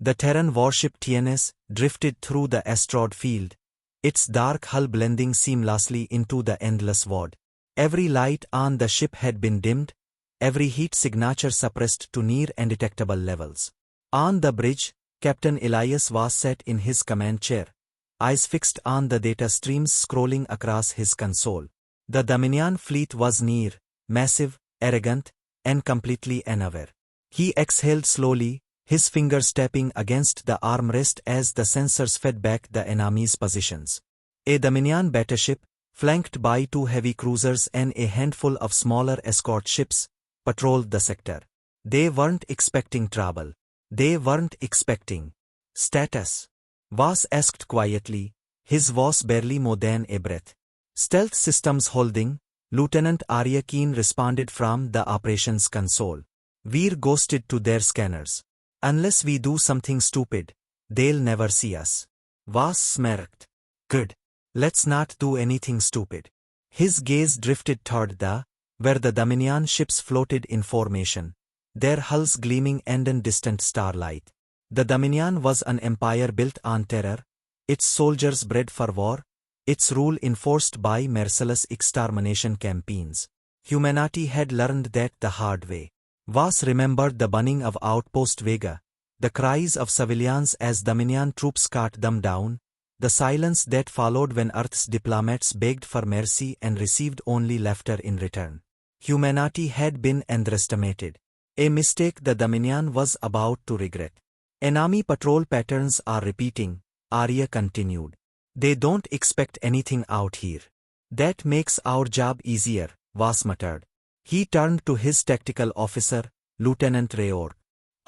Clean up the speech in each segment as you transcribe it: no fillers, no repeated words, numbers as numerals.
The Terran warship TNS drifted through the asteroid field, its dark hull blending seamlessly into the endless void. Every light on the ship had been dimmed, every heat signature suppressed to near undetectable levels. On the bridge, Captain Elias was sat in his command chair, eyes fixed on the data streams scrolling across his console. The Dominion fleet was near, massive, arrogant, and completely unaware. He exhaled slowly, his fingers tapping against the armrest as the sensors fed back the enemy's positions. A Dominion battleship, flanked by 2 heavy cruisers and a handful of smaller escort ships, patrolled the sector. They weren't expecting trouble. They weren't expecting status. Voss asked quietly, his voice barely more than a breath. Stealth systems holding, Lieutenant Arya Keen responded from the operations console. We're ghosted to their scanners. Unless we do something stupid, they'll never see us. Voss smirked. Good. Let's not do anything stupid. His gaze drifted toward where the Dominion ships floated in formation, their hulls gleaming in distant starlight. The Dominion was an empire built on terror, its soldiers bred for war, its rule enforced by merciless extermination campaigns. Humanity had learned that the hard way. Voss remembered the burning of Outpost Vega, the cries of civilians as Dominion troops cut them down, the silence that followed when Earth's diplomats begged for mercy and received only laughter in return. Humanity had been underestimated, a mistake the Dominion was about to regret. Enemy patrol patterns are repeating, Arya continued. They don't expect anything out here. That makes our job easier, Voss muttered. He turned to his tactical officer, Lieutenant Reor.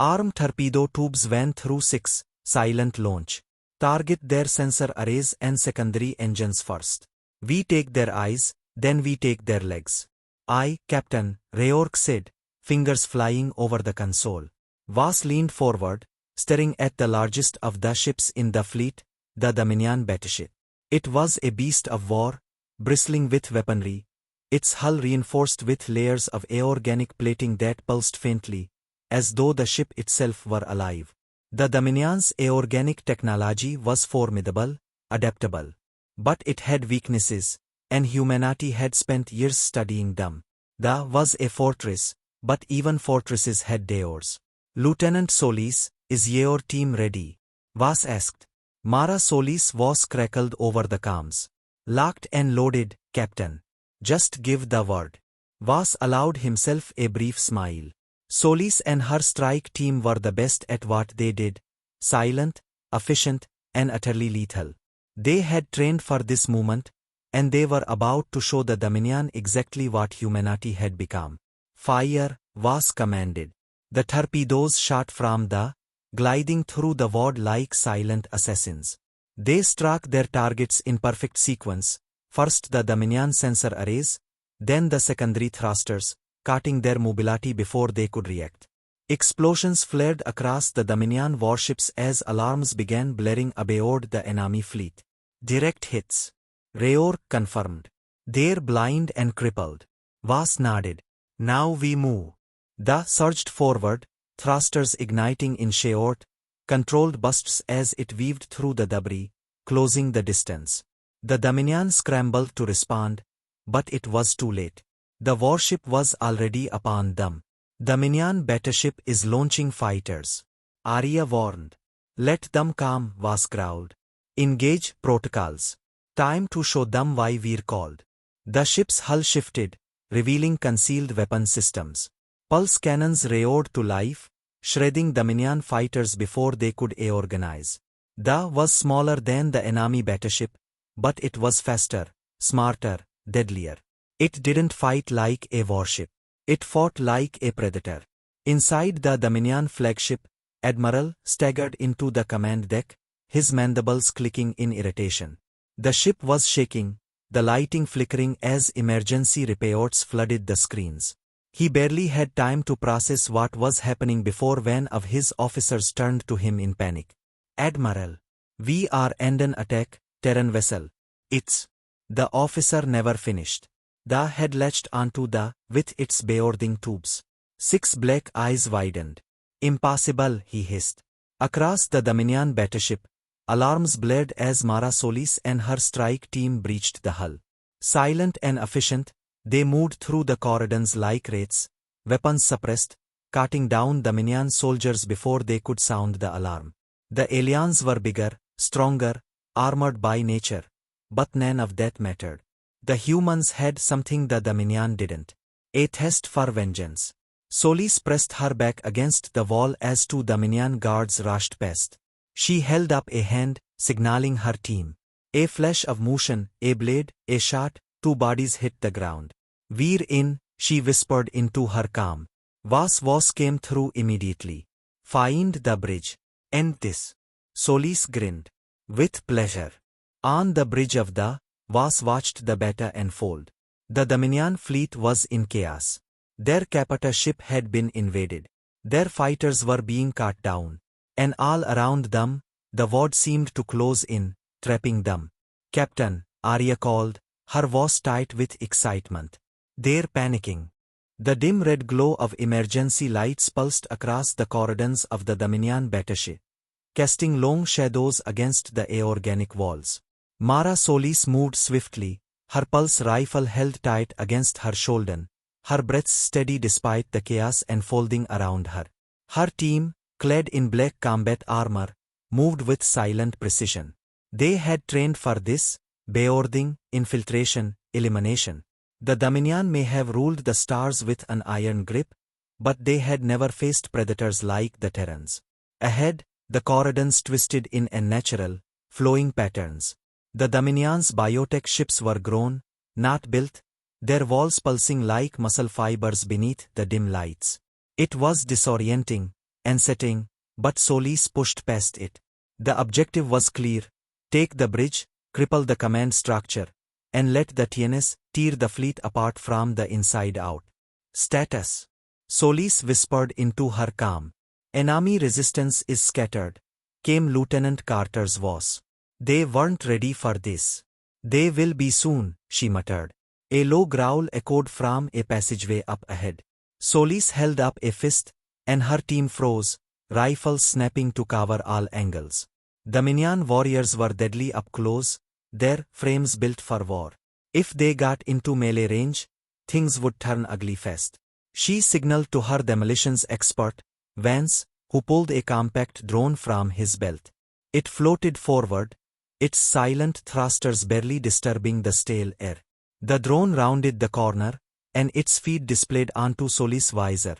Armed torpedo tubes went through 6, silent launch. Target their sensor arrays and secondary engines first. We take their eyes, then we take their legs. Aye, Captain, Reork said, fingers flying over the console. Voss leaned forward, staring at the largest of the ships in the fleet, the Dominion battleship. It was a beast of war, bristling with weaponry, its hull reinforced with layers of aorganic plating that pulsed faintly, as though the ship itself were alive. The Dominion's aorganic technology was formidable, adaptable. But it had weaknesses, and humanity had spent years studying them. The was a fortress, but even fortresses had doors. Lieutenant Solis, is your team ready? Voss asked. Mara Solis' voice crackled over the comms. Locked and loaded, Captain. Just give the word. Voss allowed himself a brief smile. Solis and her strike team were the best at what they did. Silent, efficient, and utterly lethal. They had trained for this moment, and they were about to show the Dominion exactly what humanity had become. Fire, Voss commanded. The torpedoes shot from gliding through the void like silent assassins. They struck their targets in perfect sequence, first the Dominion sensor arrays, then the secondary thrusters, cutting their mobility before they could react. Explosions flared across the Dominion warships as alarms began blaring aboard the enemy fleet. Direct hits. Reor confirmed. They're blind and crippled. Voss nodded. Now we move. The surged forward, thrusters igniting in short, controlled bursts as it weaved through the debris, closing the distance. The Dominion scrambled to respond, but it was too late. The warship was already upon them. Dominion battleship is launching fighters. Arya warned. Let them come, Voss growled. Engage protocols. Time to show them why we're called. The ship's hull shifted, revealing concealed weapon systems. Pulse cannons roared to life, shredding Dominion fighters before they could organize. The was smaller than the enemy battleship, but it was faster, smarter, deadlier. It didn't fight like a warship. It fought like a predator. Inside the Dominion flagship, Admiral staggered into the command deck, his mandibles clicking in irritation. The ship was shaking, the lighting flickering as emergency reports flooded the screens. He barely had time to process what was happening before one of his officers turned to him in panic. Admiral, we are under attack, Terran vessel. It's. The officer never finished. The had latched onto with its boarding tubes. 6 black eyes widened. Impossible, he hissed. Across the Dominion battleship, alarms blared as Mara Solis and her strike team breached the hull. Silent and efficient, they moved through the corridors like wraiths, weapons suppressed, cutting down Dominion soldiers before they could sound the alarm. The aliens were bigger, stronger, armored by nature, but none of that mattered. The humans had something the Dominion didn't: a thirst for vengeance. Solis pressed her back against the wall as two Dominion guards rushed past. She held up a hand, signaling her team. A flash of motion, a blade, a shot, two bodies hit the ground. "We're in," she whispered into her calm. Was came through immediately. "Find the bridge. End this." Solis grinned. "With pleasure." On the bridge of the Was watched the battle unfold. The Dominion fleet was in chaos. Their capital ship had been invaded. Their fighters were being cut down. And all around them, the war seemed to close in, trapping them. "Captain," Arya called, her voice tight with excitement. "They're panicking." The dim red glow of emergency lights pulsed across the corridors of the Dominion battleship, casting long shadows against the aorganic walls. Mara Solis moved swiftly, her pulse rifle held tight against her shoulder, her breath steady despite the chaos unfolding around her. Her team, clad in black combat armor, moved with silent precision. They had trained for this: boarding, infiltration, elimination. The Dominion may have ruled the stars with an iron grip, but they had never faced predators like the Terrans. Ahead, the corridors twisted in unnatural, flowing patterns. The Dominion's biotech ships were grown, not built, their walls pulsing like muscle fibers beneath the dim lights. It was disorienting, unsettling, but Solis pushed past it. The objective was clear: take the bridge, cripple the command structure, and let the TNS tear the fleet apart from the inside out. "Status," Solis whispered into her calm. "Enemy resistance is scattered," came Lieutenant Carter's voice. "They weren't ready for this." "They will be soon," she muttered. A low growl echoed from a passageway up ahead. Solis held up a fist, and her team froze, rifles snapping to cover all angles. Dominion warriors were deadly up close, their frames built for war. If they got into melee range, things would turn ugly fast. She signaled to her demolitions expert, Vance, who pulled a compact drone from his belt. It floated forward, its silent thrusters barely disturbing the stale air. The drone rounded the corner, and its feet displayed onto Solis' visor.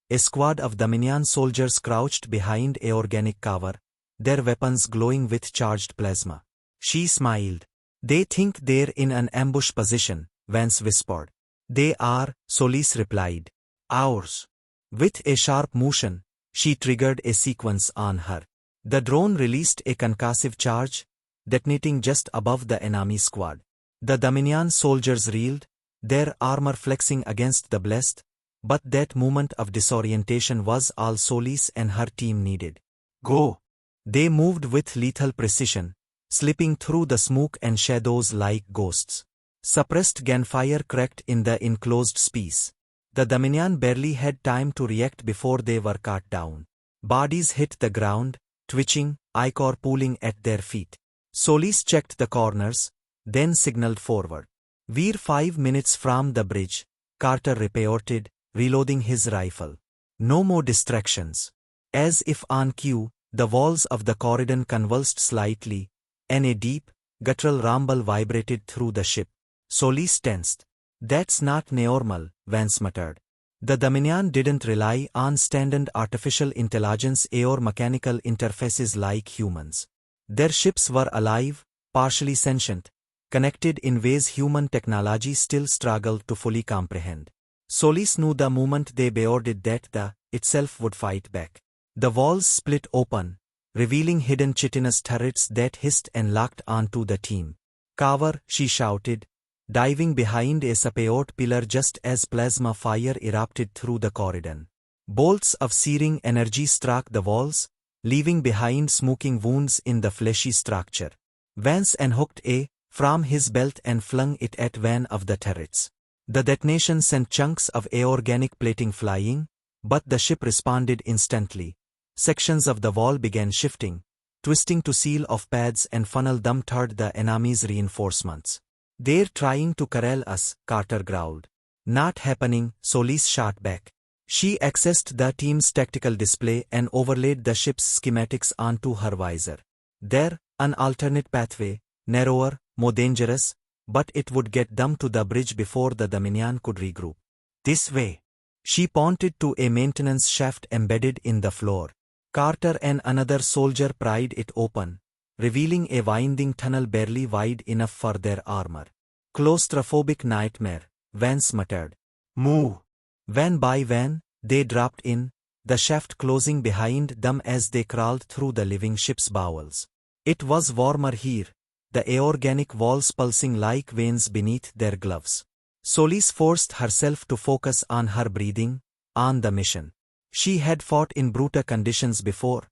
A squad of Dominion soldiers crouched behind a organic cover, their weapons glowing with charged plasma. She smiled. "They think they're in an ambush position," Vance whispered. "They are," Solis replied. "Ours." With a sharp motion, she triggered a sequence on her. The drone released a concussive charge, detonating just above the enemy squad. The Dominion soldiers reeled, their armor flexing against the blast, but that moment of disorientation was all Solis and her team needed. "Go!" They moved with lethal precision, slipping through the smoke and shadows like ghosts. Suppressed gunfire cracked in the enclosed space. The Dominion barely had time to react before they were cut down. Bodies hit the ground, twitching, ichor pooling at their feet. Solis checked the corners, then signaled forward. "We're 5 minutes from the bridge," Carter reported, reloading his rifle. "No more distractions." As if on cue, the walls of the corridor convulsed slightly, and a deep, guttural rumble vibrated through the ship. Solis tensed. "That's not normal," Vance muttered. The Dominion didn't rely on standard artificial intelligence or mechanical interfaces like humans. Their ships were alive, partially sentient, connected in ways human technology still struggled to fully comprehend. Solis knew the moment they boarded that the itself would fight back. The walls split open, revealing hidden chitinous turrets that hissed and locked onto the team. "Cover," she shouted, diving behind a support pillar just as plasma fire erupted through the corridor. Bolts of searing energy struck the walls, leaving behind smoking wounds in the fleshy structure. Vance unhooked a from his belt and flung it at one of the turrets. The detonation sent chunks of aorganic plating flying, but the ship responded instantly, Sections of the wall began shifting, twisting to seal off pads and funnel them toward the enemy's reinforcements. "They're trying to corral us," Carter growled. "Not happening," Solis shot back. She accessed the team's tactical display and overlaid the ship's schematics onto her visor. There, an alternate pathway, narrower, more dangerous, but it would get them to the bridge before the Dominion could regroup. "This way." She pointed to a maintenance shaft embedded in the floor. Carter and another soldier pried it open, revealing a winding tunnel barely wide enough for their armor. "Claustrophobic nightmare," Vance muttered. "Move." Van by van, they dropped in, the shaft closing behind them as they crawled through the living ship's bowels. It was warmer here, the aorganic walls pulsing like veins beneath their gloves. Solis forced herself to focus on her breathing, on the mission. She had fought in brutal conditions before,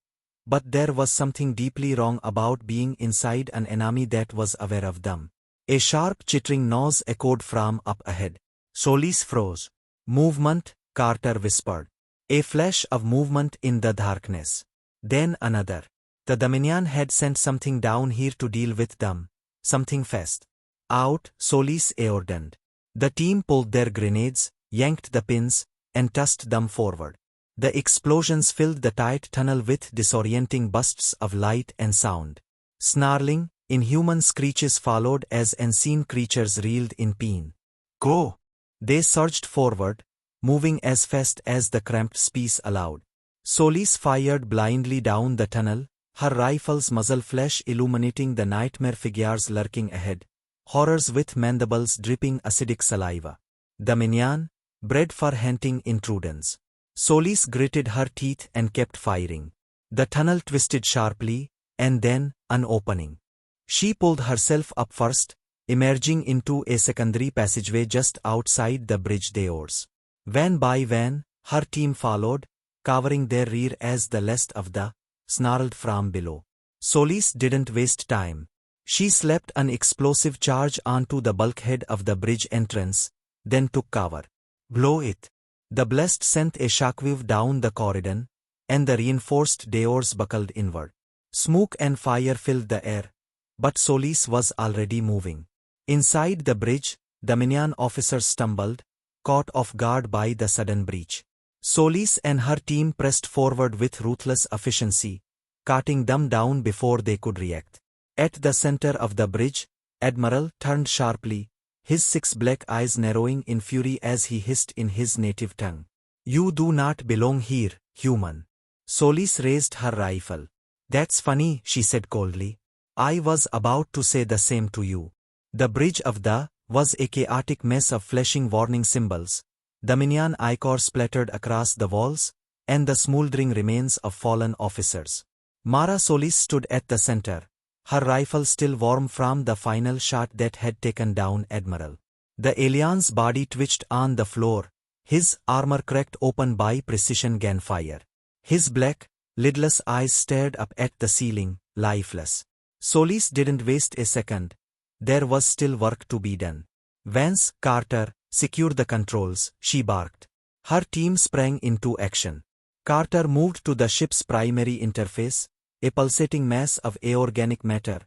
but there was something deeply wrong about being inside an enemy that was aware of them. A sharp chittering noise echoed from up ahead. Solis froze. "Movement," Carter whispered. A flash of movement in the darkness. Then another. The Dominion had sent something down here to deal with them. Something fast. "Out," Solis ordered. The team pulled their grenades, yanked the pins, and tossed them forward. The explosions filled the tight tunnel with disorienting bursts of light and sound. Snarling, inhuman screeches followed as unseen creatures reeled in pain. "Go!" They surged forward, moving as fast as the cramped space allowed. Solis fired blindly down the tunnel, her rifle's muzzle flash illuminating the nightmare figures lurking ahead, horrors with mandibles dripping acidic saliva. Dominion, bred for hunting intruders. Solis gritted her teeth and kept firing. The tunnel twisted sharply, and then, unopening. She pulled herself up first, emerging into a secondary passageway just outside the bridge doors. Van by van, her team followed, covering their rear as the last of the snarled from below. Solis didn't waste time. She slapped an explosive charge onto the bulkhead of the bridge entrance, then took cover. "Blow it." The blast sent a shockwave down the corridor, and the reinforced doors buckled inward. Smoke and fire filled the air, but Solis was already moving. Inside the bridge, Dominion officers stumbled, caught off guard by the sudden breach. Solis and her team pressed forward with ruthless efficiency, cutting them down before they could react. At the center of the bridge, Admiral turned sharply, his 6 black eyes narrowing in fury as he hissed in his native tongue. "You do not belong here, human." Solis raised her rifle. "That's funny," she said coldly. "I was about to say the same to you." The bridge of the was a chaotic mess of flashing warning symbols. Dominion ichor splattered across the walls, and the smoldering remains of fallen officers. Mara Solis stood at the center, her rifle still warm from the final shot that had taken down Admiral. The alien's body twitched on the floor, his armor cracked open by precision gunfire. His black, lidless eyes stared up at the ceiling, lifeless. Solis didn't waste a second. There was still work to be done. "Vance, Carter, secure the controls," she barked. Her team sprang into action. Carter moved to the ship's primary interface, a pulsating mass of aorganic matter,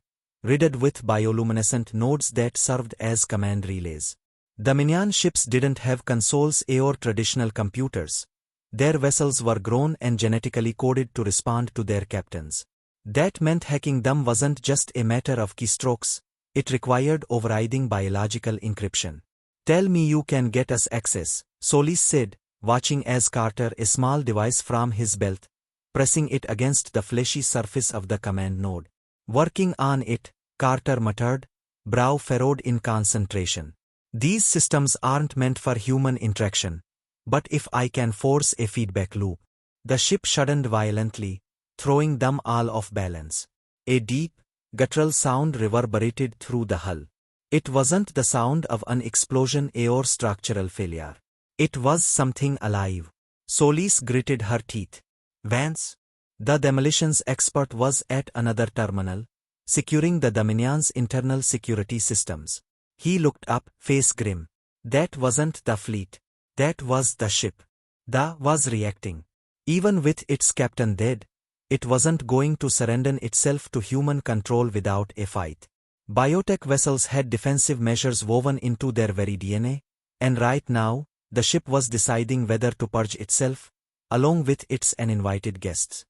riddled with bioluminescent nodes that served as command relays. Dominion ships didn't have consoles or traditional computers. Their vessels were grown and genetically coded to respond to their captains. That meant hacking them wasn't just a matter of keystrokes, it required overriding biological encryption. "Tell me you can get us access," Solis said, watching as Carter, a small device from his belt, pressing it against the fleshy surface of the command node. "Working on it," Carter muttered, brow furrowed in concentration. "These systems aren't meant for human interaction. But if I can force a feedback loop." The ship shuddered violently, throwing them all off balance. A deep, guttural sound reverberated through the hull. It wasn't the sound of an explosion or structural failure. It was something alive. Solis gritted her teeth. "Vance?" The demolitions expert was at another terminal, securing the Dominion's internal security systems. He looked up, face grim. That wasn't the fleet. That was the ship. The was reacting. Even with its captain dead, it wasn't going to surrender itself to human control without a fight. Biotech vessels had defensive measures woven into their very DNA, and right now, the ship was deciding whether to purge itself, along with its uninvited guests.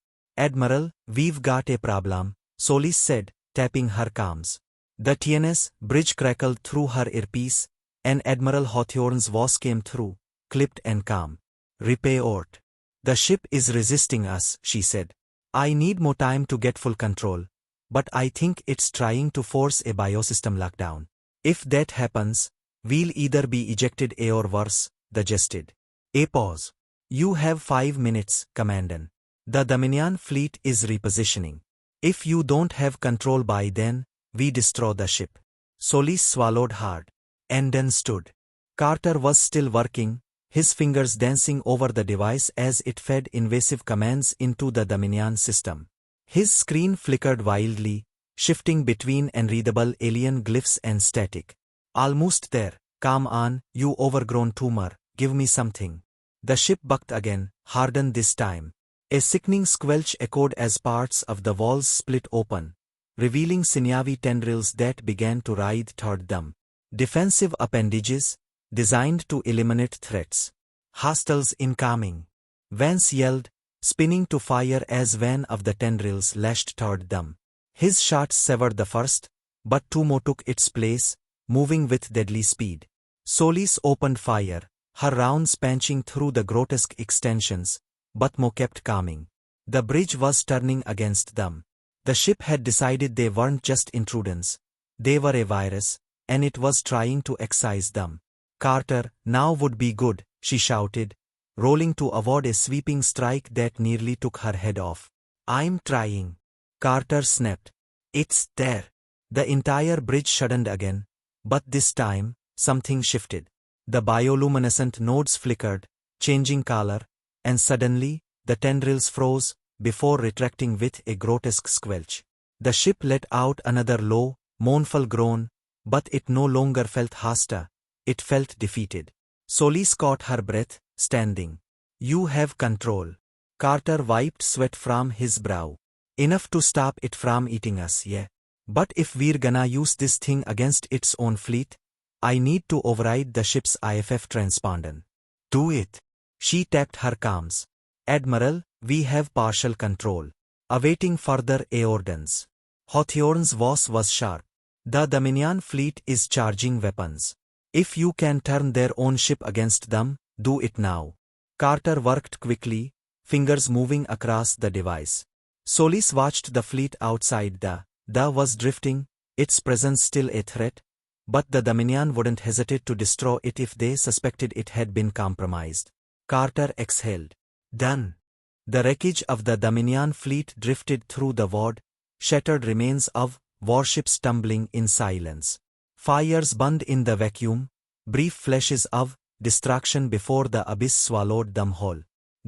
"Admiral, we've got a problem," Solis said, tapping her comms. The TNS bridge crackled through her earpiece, and Admiral Hawthorne's voice came through, clipped and calm. "Report. The ship is resisting us," she said. "I need more time to get full control, but I think it's trying to force a biosystem lockdown. If that happens, we'll either be ejected or worse," the jested. A pause. "You have 5 minutes, Commandant. The Dominion fleet is repositioning. If you don't have control by then, we destroy the ship." Solis swallowed hard, and then stood. Carter was still working, his fingers dancing over the device as it fed invasive commands into the Dominion system. His screen flickered wildly, shifting between unreadable alien glyphs and static. "Almost there. Come on, you overgrown tumor, give me something." The ship bucked again, hardened this time. A sickening squelch echoed as parts of the walls split open, revealing sinewy tendrils that began to writhe toward them. Defensive appendages, designed to eliminate threats. "Hostiles incoming!" Vance yelled, spinning to fire as one of the tendrils lashed toward them. His shots severed the first, but two more took its place, moving with deadly speed. Solis opened fire, her rounds punching through the grotesque extensions, but Mo kept coming. The bridge was turning against them. The ship had decided they weren't just intruders. They were a virus, and it was trying to excise them. "Carter, now would be good," she shouted, rolling to avoid a sweeping strike that nearly took her head off. "I'm trying." Carter snapped. "It's there." The entire bridge shuddered again, but this time, something shifted. The bioluminescent nodes flickered, changing color, and suddenly, the tendrils froze, before retracting with a grotesque squelch. The ship let out another low, mournful groan, but it no longer felt hostile, it felt defeated. Solis caught her breath, standing. "You have control." Carter wiped sweat from his brow. "Enough to stop it from eating us, yeah. But if we're gonna use this thing against its own fleet, I need to override the ship's IFF transponder." "Do it." She tapped her comms. "Admiral, we have partial control. Awaiting further orders." Hawthorne's voice was sharp. "The Dominion fleet is charging weapons. If you can turn their own ship against them, do it now." Carter worked quickly, fingers moving across the device. Solis watched the fleet outside the was drifting, its presence still a threat, but the Dominion wouldn't hesitate to destroy it if they suspected it had been compromised. Carter exhaled. Done. The wreckage of the Dominion fleet drifted through the void, shattered remains of warships tumbling in silence. Fires burned in the vacuum, brief flashes of destruction before the abyss swallowed them whole.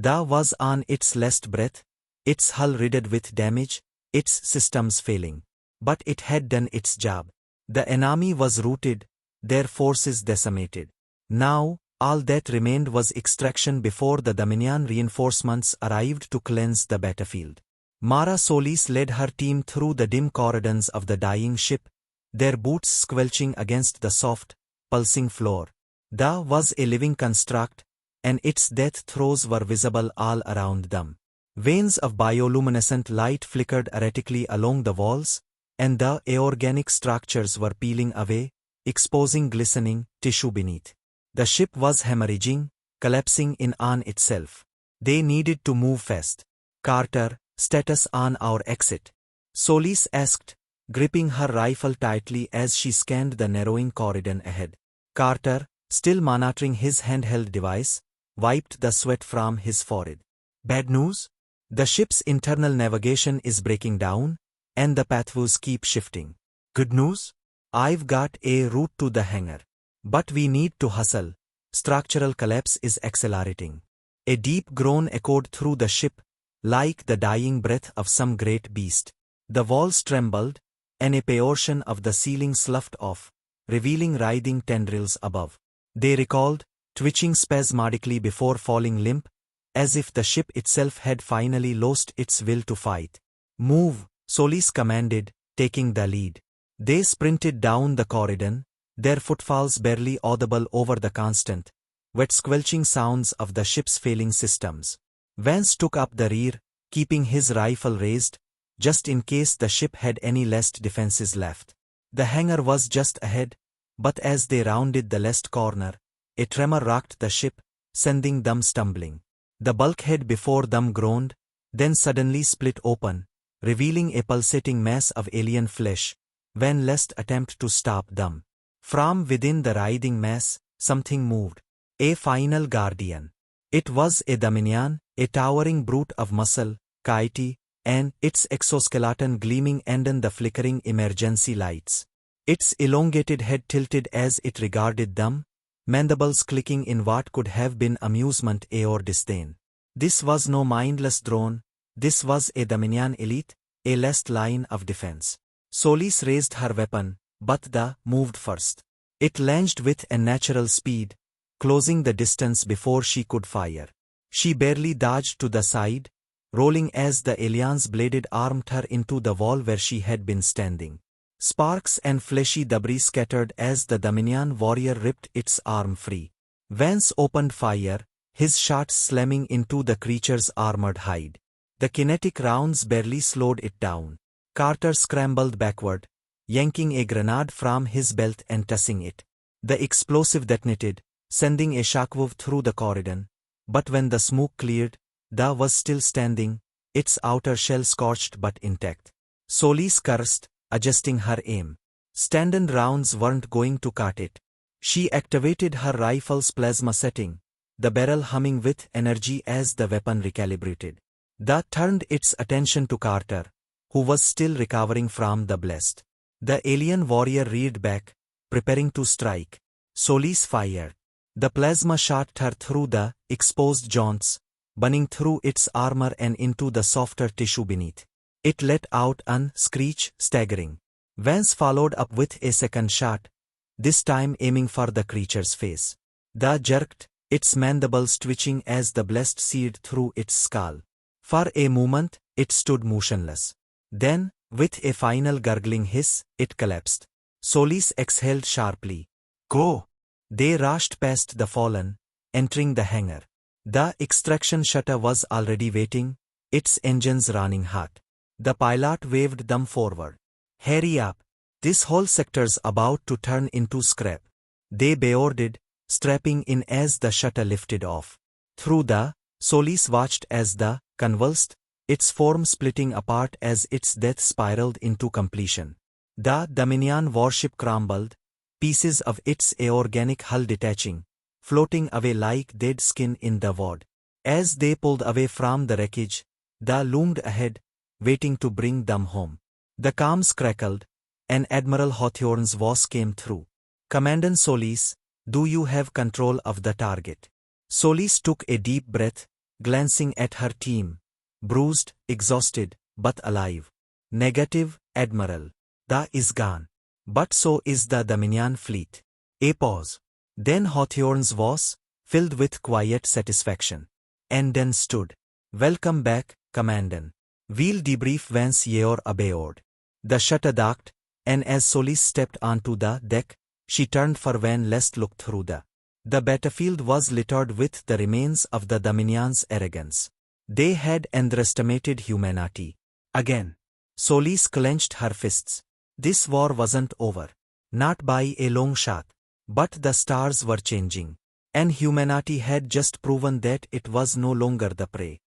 Da was on its last breath, its hull riddled with damage, its systems failing. But it had done its job. The enemy was routed, their forces decimated. Now, all that remained was extraction before the Dominion reinforcements arrived to cleanse the battlefield. Mara Solis led her team through the dim corridors of the dying ship, their boots squelching against the soft, pulsing floor. Da was a living construct, and its death throes were visible all around them. Veins of bioluminescent light flickered erratically along the walls, and the aorganic structures were peeling away, exposing glistening tissue beneath. The ship was hemorrhaging, collapsing in on itself. They needed to move fast. "Carter, status on our exit?" Solis asked, gripping her rifle tightly as she scanned the narrowing corridor ahead. Carter, still monitoring his handheld device, wiped the sweat from his forehead. "Bad news? The ship's internal navigation is breaking down, and the pathways keep shifting. Good news? I've got a route to the hangar. But we need to hustle. Structural collapse is accelerating." A deep groan echoed through the ship, like the dying breath of some great beast. The walls trembled, and a portion of the ceiling sloughed off, revealing writhing tendrils above. They recalled, twitching spasmodically before falling limp, as if the ship itself had finally lost its will to fight. "Move," Solis commanded, taking the lead. They sprinted down the corridor, their footfalls barely audible over the constant, wet squelching sounds of the ship's failing systems. Vance took up the rear, keeping his rifle raised, just in case the ship had any last defenses left. The hangar was just ahead, but as they rounded the last corner, a tremor rocked the ship, sending them stumbling. The bulkhead before them groaned, then suddenly split open, revealing a pulsating mass of alien flesh. Van last attempt to stop them. From within the writhing mass, something moved. A final guardian. It was a Dominion, a towering brute of muscle, chitin, and its exoskeleton gleaming under the flickering emergency lights. Its elongated head tilted as it regarded them, mandibles clicking in what could have been amusement or disdain. This was no mindless drone, this was a Dominion elite, a last line of defense. Solis raised her weapon, but the moved first. It lunged with unnatural speed, closing the distance before she could fire. She barely dodged to the side, rolling as the alien's bladed arm tore into the wall where she had been standing. Sparks and fleshy debris scattered as the Dominion warrior ripped its arm free. Vance opened fire, his shot slamming into the creature's armored hide. The kinetic rounds barely slowed it down. Carter scrambled backward, yanking a grenade from his belt and tossing it. The explosive detonated, sending a shockwave through the corridor. But when the smoke cleared, Da was still standing, its outer shell scorched but intact. Solis cursed, adjusting her aim. Standard rounds weren't going to cut it. She activated her rifle's plasma setting, the barrel humming with energy as the weapon recalibrated. Da turned its attention to Carter, who was still recovering from the blast. The alien warrior reared back, preparing to strike. Solis fired. The plasma shot her through the exposed joints, burning through its armor and into the softer tissue beneath. It let out a screech, staggering. Vance followed up with a second shot, this time aiming for the creature's face. Da jerked, its mandibles twitching as the blast seared through its skull. For a moment, it stood motionless. Then, with a final gurgling hiss, it collapsed. Solis exhaled sharply. "Go!" They rushed past the fallen, entering the hangar. The extraction shutter was already waiting, its engines running hot. The pilot waved them forward. "Hurry up! This whole sector's about to turn into scrap." They boarded, strapping in as the shutter lifted off. Through the, Solis watched as the, convulsed, its form splitting apart as its death spiraled into completion. The Dominion warship crumbled, pieces of its aorganic hull detaching, floating away like dead skin in the void. As they pulled away from the wreckage, Da loomed ahead, waiting to bring them home. The comms crackled, and Admiral Hawthorne's voice came through. "Commandant Solis, do you have control of the target?" Solis took a deep breath, glancing at her team. Bruised, exhausted, but alive. "Negative, Admiral. Da is gone. But so is the Dominion fleet." A pause. Then Hawthorne's voice, filled with quiet satisfaction. "And then stood. Welcome back, Commandant. We'll debrief once you're aboard." The shutter docked, and as Solis stepped onto the deck, she turned for one last look through the battlefield was littered with the remains of the Dominion's arrogance. They had underestimated humanity. Again. Solis clenched her fists. This war wasn't over. Not by a long shot. But the stars were changing. And humanity had just proven that it was no longer the prey.